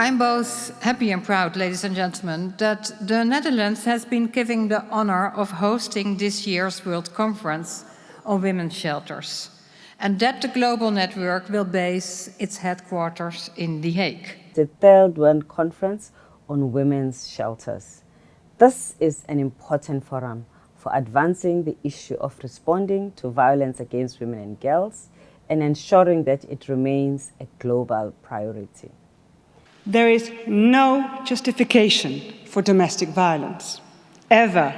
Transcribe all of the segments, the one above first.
I'm both happy and proud, ladies and gentlemen, that the Netherlands has been given the honor of hosting this year's World Conference on Women's Shelters, and that the global network will base its headquarters in The Hague. The third World Conference on Women's Shelters. This is an important forum for advancing the issue of responding to violence against women and girls and ensuring that it remains a global priority. There is no justification for domestic violence, ever.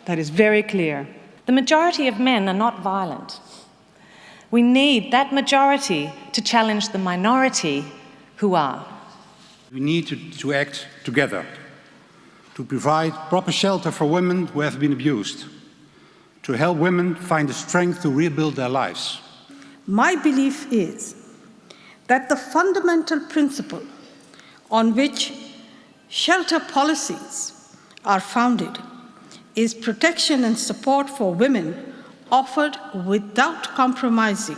That is very clear. The majority of men are not violent. We need that majority to challenge the minority who are. We need to act together, to provide proper shelter for women who have been abused, to help women find the strength to rebuild their lives. My belief is that the fundamental principle on which shelter policies are founded is protection and support for women offered without compromising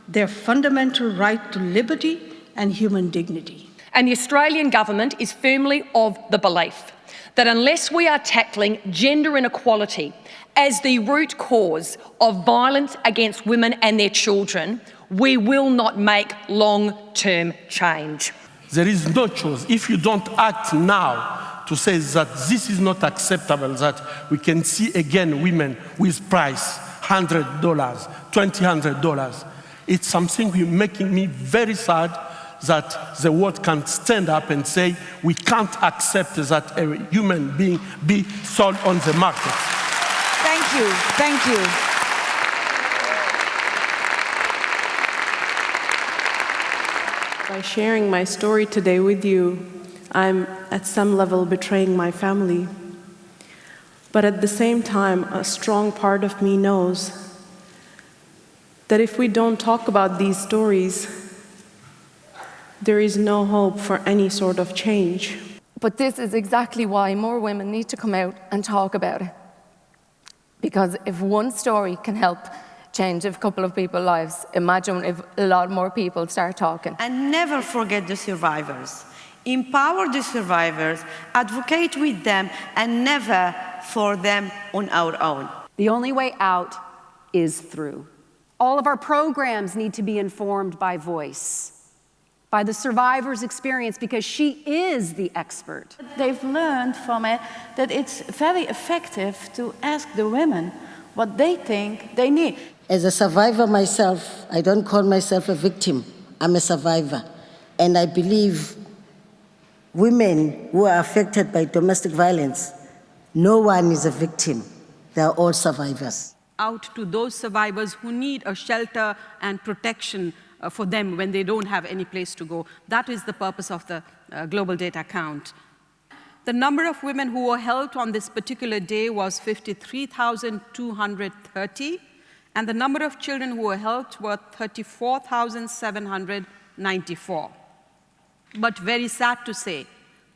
their fundamental right to liberty and human dignity. And the Australian government is firmly of the belief that unless we are tackling gender inequality as the root cause of violence against women and their children, we will not make long-term change. There is no choice. If you don't act now to say that this is not acceptable, that we can see again women with price, $100, $200, it's something making me very sad that the world can stand up and say we can't accept that a human being be sold on the market. Thank you. Thank you. By sharing my story today with you, I'm at some level betraying my family. But at the same time, a strong part of me knows that if we don't talk about these stories, there is no hope for any sort of change. But this is exactly why more women need to come out and talk about it. Because if one story can help change a couple of people's lives, imagine if a lot more people start talking. And never forget the survivors. Empower the survivors, advocate with them, and never for them on our own. The only way out is through. All of our programs need to be informed by voice, by the survivor's experience, because she is the expert. They've learned from it that it's very effective to ask the women what they think they need. As a survivor myself, I don't call myself a victim. I'm a survivor. And I believe women who are affected by domestic violence, no one is a victim. They are all survivors. Out to those survivors who need a shelter and protection for them when they don't have any place to go. That is the purpose of the Global Data Count. The number of women who were helped on this particular day was 53,230, and the number of children who were helped were 34,794. But very sad to say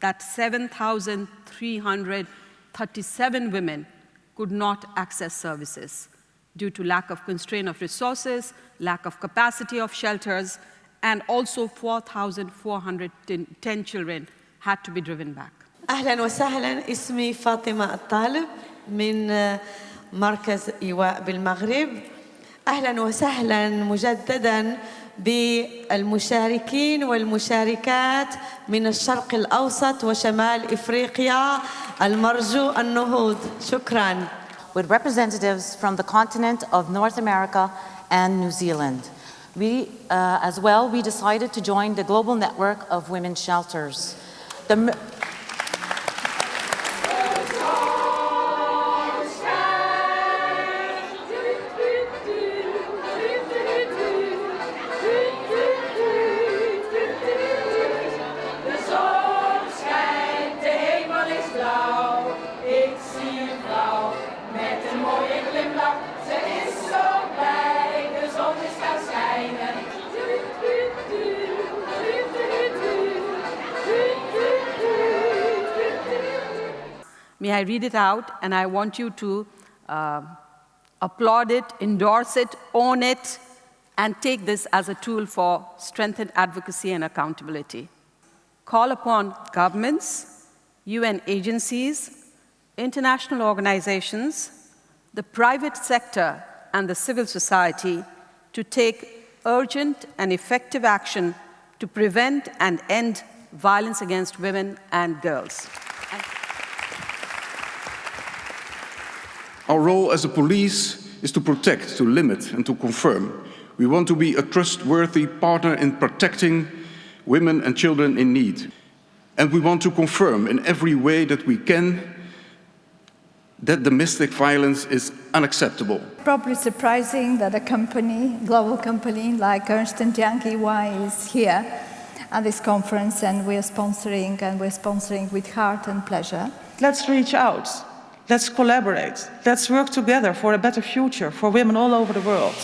that 7,337 women could not access services due to lack of constraint of resources, lack of capacity of shelters, and also 4,410 children had to be driven back. أهلاً وسهلاً، اسمي فاطمة الطالب من مركز إيواء بالمغرب. أهلاً وسهلاً مجدداً بالمشاركين والمشاركات من الشرق الأوسط وشمال إفريقيا المرجو النهوض. شكراً. With representatives from the continent of North America and New Zealand. We decided to join the global network of women's shelters. May I read it out, and I want you to applaud it, endorse it, own it, and take this as a tool for strengthened advocacy and accountability. call upon governments, UN agencies, international organizations, the private sector, and the civil society to take urgent and effective action to prevent and end violence against women and girls. Our role as a police is to protect, to limit, and to confirm. We want to be a trustworthy partner in protecting women and children in need. And we want to confirm in every way that we can that domestic violence is unacceptable. Probably surprising that a global company like Ernst & Young EY is here at this conference, and we're sponsoring with heart and pleasure. Let's reach out. Let's collaborate. Let's work together for a better future for women all over the world.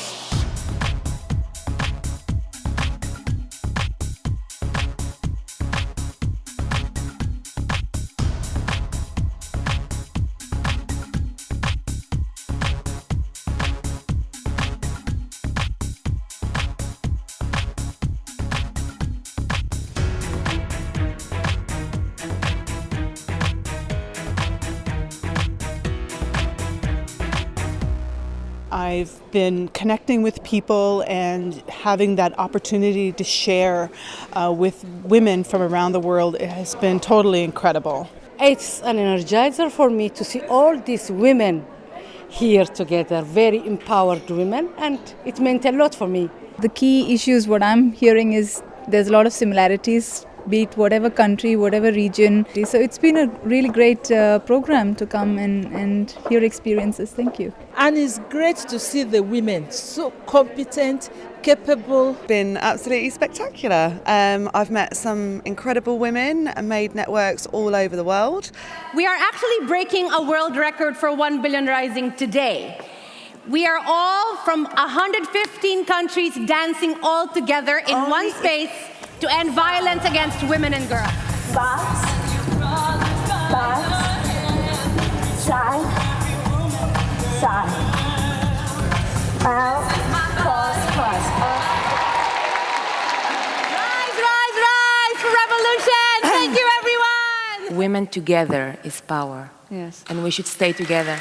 I've been connecting with people and having that opportunity to share with women from around the world. It has been totally incredible. It's an energizer for me to see all these women here together, very empowered women, and it meant a lot for me. The key issues, what I'm hearing is there's a lot of similarities, be it whatever country, whatever region. So it's been a really great program to come and hear experiences. Thank you. And it's great to see the women so competent, capable. Been absolutely spectacular. I've met some incredible women and made networks all over the world. We are actually breaking a world record for 1 billion rising today. We are all from 115 countries dancing all together in one space to end violence against women and girls. Box, side, side, out, cross, Rise, rise, rise for revolution! Thank you, everyone! Women together is power. Yes. And we should stay together.